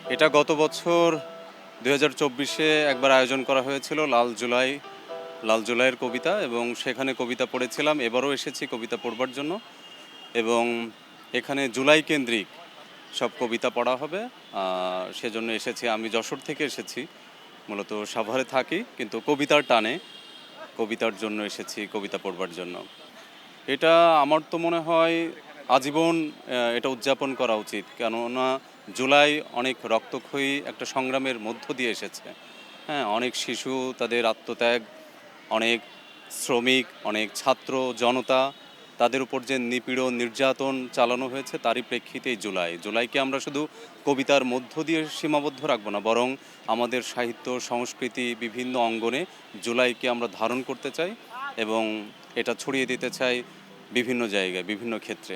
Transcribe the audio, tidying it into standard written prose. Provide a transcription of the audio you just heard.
এটা গত বছর ২০২৪-এ একবার আয়োজন করা হয়েছিল লাল জুলাইয়ের কবিতা, এবং সেখানে কবিতা পড়েছিলাম। এবারও এসেছি কবিতা পড়বার জন্য, এবং এখানে জুলাই কেন্দ্রিক সব কবিতা পড়া হবে। সেজন্য এসেছি। আমি যশোর থেকে এসেছি, মূলত সাভারে থাকি, কিন্তু কবিতার টানে কবিতার জন্য এসেছি, কবিতা পড়বার জন্য। এটা আমার তো মনে হয় আজীবন এটা উদযাপন করা উচিত, কেননা জুলাই অনেক রক্তক্ষয়ী একটা সংগ্রামের মধ্য দিয়ে এসেছে। হ্যাঁ, অনেক শিশু তাদের আত্মত্যাগ, অনেক শ্রমিক, অনেক ছাত্র জনতা, তাদের উপর যে নিপীড়ন নির্যাতন চালানো হয়েছে তারই প্রেক্ষিতেই জুলাইকে আমরা শুধু কবিতার মধ্য দিয়ে সীমাবদ্ধ রাখবো না, বরং আমাদের সাহিত্য সংস্কৃতি বিভিন্ন অঙ্গনে জুলাইকে আমরা ধারণ করতে চাই এবং এটা ছড়িয়ে দিতে চাই বিভিন্ন জায়গায় বিভিন্ন ক্ষেত্রে।